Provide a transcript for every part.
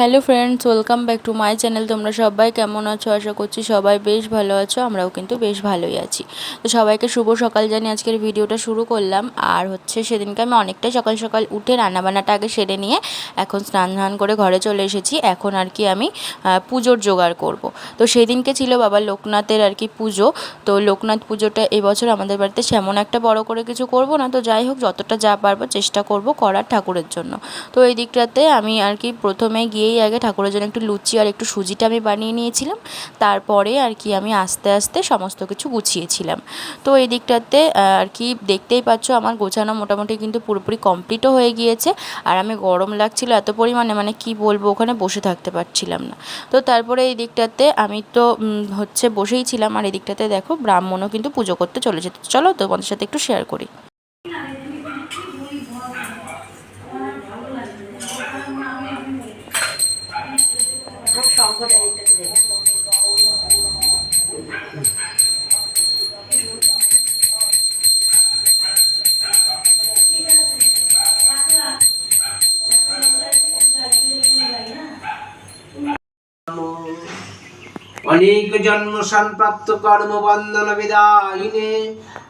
Hello friends, welcome back to my channel. তোমরা সবাই কেমন আছো? আশা করছি সবাই বেশ ভালো আছো। আমরাও কিন্তু বেশ ভালোই আছি। তো সবাইকে শুভ সকাল জানিয়ে আজকের ভিডিওটা শুরু করলাম। আর সেদিনকে আমি অনেকটাই সকাল সকাল উঠে রান্নাবান্নাটা আগে সেরে নিয়ে এখন স্নান করে ঘরে চলে এসেছি। এখন আমি পুজোর জোগাড় করব। তো সেদিনকে ছিল বাবা লোকনাথের পুজো। তো লোকনাথ পুজোটা এবছর আমাদের বাড়িতে সেমন একটা বড় করে কিছু করব না। তো যাই হোক, যতটা যা পারবো চেষ্টা করব করার ঠাকুরের জন্য। তো এই দিকটাতে আমি প্রথমে গিয়েই আগে ঠাকুরের জন্য একটু লুচি আর একটু সুজিটা আমি বানিয়ে নিয়েছিলাম। তারপরে আমি আস্তে আস্তে সমস্ত কিছু গুছিয়েছিলাম। তো এই দিকটাতে দেখতেই পাচ্ছ আমার গোছানো মোটামুটি কিন্তু পুরোপুরি কমপ্লিটও হয়ে গিয়েছে। আর আমি গরম লাগছিল এত পরিমাণে, মানে কি বলবো, ওখানে বসে থাকতে পারছিলাম না। তো তারপরে এই দিকটাতে আমি তো বসেই ছিলাম। আর এই দিকটাতে দেখো ব্রাহ্মণও কিন্তু পুজো করতে চলে যেত। চলো তোমাদের সাথে একটু শেয়ার করি। अनेक जन्म संप्राप्त कर्म बंधन विदायिने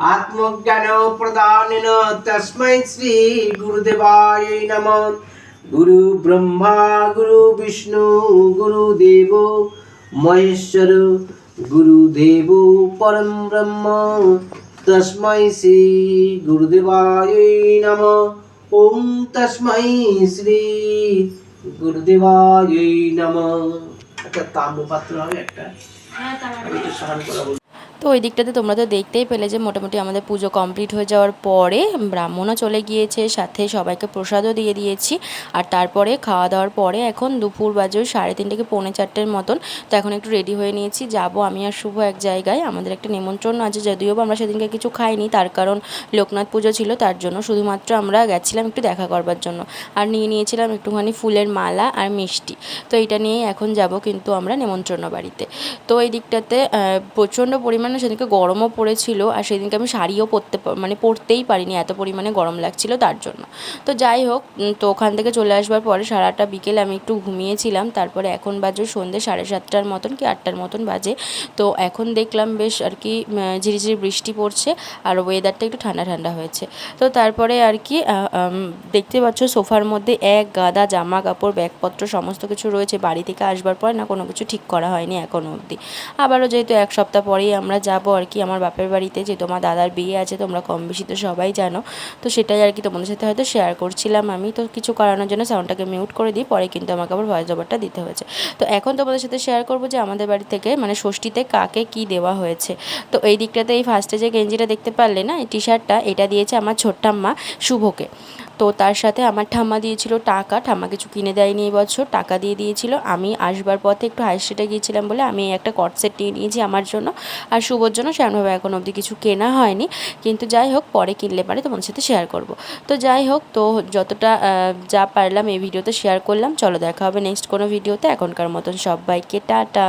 आत्मज्ञान प्रदानेन तस्मै श्री गुरुदेवाय नमः। गुरु ब्रह्मा गुरु विष्णु गुरुदेव महेश्वर गुरुदेव परम ब्रह्म तस्मै श्री गुरुदेवाय नमः। ओम तस्मै श्री गुरुदेवाय नमः। একটা তাম্রপাত্র হবে একটা, আমি একটু স্নান করাবো। তো ওই দিকটাতে তোমরা তো দেখতেই পেলে যে মোটামুটি আমাদের পুজো কমপ্লিট হয়ে যাওয়ার পরে ব্রাহ্মণও চলে গিয়েছে, সাথে সবাইকে প্রসাদও দিয়ে দিয়েছি। আর তারপরে খাওয়া দাওয়ার পরে এখন দুপুর বাজে 3:30 থেকে 4:45 মতন। তো এখন একটু রেডি হয়ে নিয়েছি, যাব আমি আর শুভ এক জায়গায়। আমাদের একটা নিমন্ত্রণ আছে, যদিও আমরা সেদিনকে কিছু খাইনি, তার কারণ লোকনাথ পুজো ছিল, তার জন্য শুধুমাত্র আমরা গেছিলাম একটু দেখা করবার জন্য। আর নিয়েছিলাম একটুখানি ফুলের মালা আর মিষ্টি। তো এটা নিয়েই এখন যাব কিন্তু আমরা নিমন্ত্রণ বাড়িতে। তো এই দিকটাতে প্রচণ্ড পরিমাণে সেদিনকে গরমও পড়েছিল। আর সেদিনকে আমি শাড়িও পরতেই পারিনি, এত পরিমাণে গরম লাগছিল তার জন্য। তো যাই হোক, তো ওখান থেকে চলে আসবার পরে সারাটা বিকেল আমি একটু ঘুমিয়েছিলাম। তারপরে এখন বাজে সন্ধ্যে 7:30 মতন কি 8টার মতন বাজে। তো এখন দেখলাম বেশ ঝিরিঝিরি বৃষ্টি পড়ছে আর ওয়েদারটা একটু ঠান্ডা ঠান্ডা হয়েছে। তো তারপরে দেখতে পাচ্ছ সোফার মধ্যে এক গাদা জামা কাপড় ব্যাগপত্র সমস্ত কিছু রয়েছে। বাড়ি থেকে আসবার পর না কোনো কিছু ঠিক করা হয়নি এখনও অবধি। আবারও যেহেতু 1 সপ্তাহ পরেই আমরা যাব আমার বাপের বাড়িতে, যে তোমার দাদার বিয়ে আছে, তোমরা কম বেশি তো সবাই জানো। তো সেটাই তোমাদের সাথে হয়তো শেয়ার করছিলাম। আমি তো কিছু কারণের জন্য সাউন্ডটাকে মিউট করে দিই, পরে কিন্তু আমাকে আবার ভয়েস ওভারটা দিতে হয়েছে। তো এখন তোমাদের সাথে শেয়ার করবো যে আমাদের বাড়ি থেকে ষষ্ঠীতে কাকে কি দেওয়া হয়েছে। তো এই দিকটাতে এই ফার্স্টে যে গেঞ্জিটা দেখতে পারলে না, এই টি শার্টটা, এটা দিয়েছে আমার ছোট্টাম্মা শুভকে। তো তার সাথে আমার ঠাম্মা দিয়েছিল টাকা। ঠাম্মা কিছু কিনে দেয়নি এই বছর, টাকা দিয়ে দিয়েছিল। আমি আসবার পথে একটু হাই স্ট্রিটে গিয়েছিলাম বলে আমি একটা কট সেট নিয়ে নিয়েছি আমার জন্য। আর শুভর জন্য সেরকমভাবে এখন অবধি কিছু কেনা হয়নি, কিন্তু যাই হোক পরে কিনলে পারে তোমাদের সাথে শেয়ার করব। তো যাই হোক, তো যতটা যা পারলাম এই ভিডিওতে শেয়ার করলাম। চলো দেখা হবে নেক্সট কোনো ভিডিওতে। এখনকার মতন সবাইকে টাটা।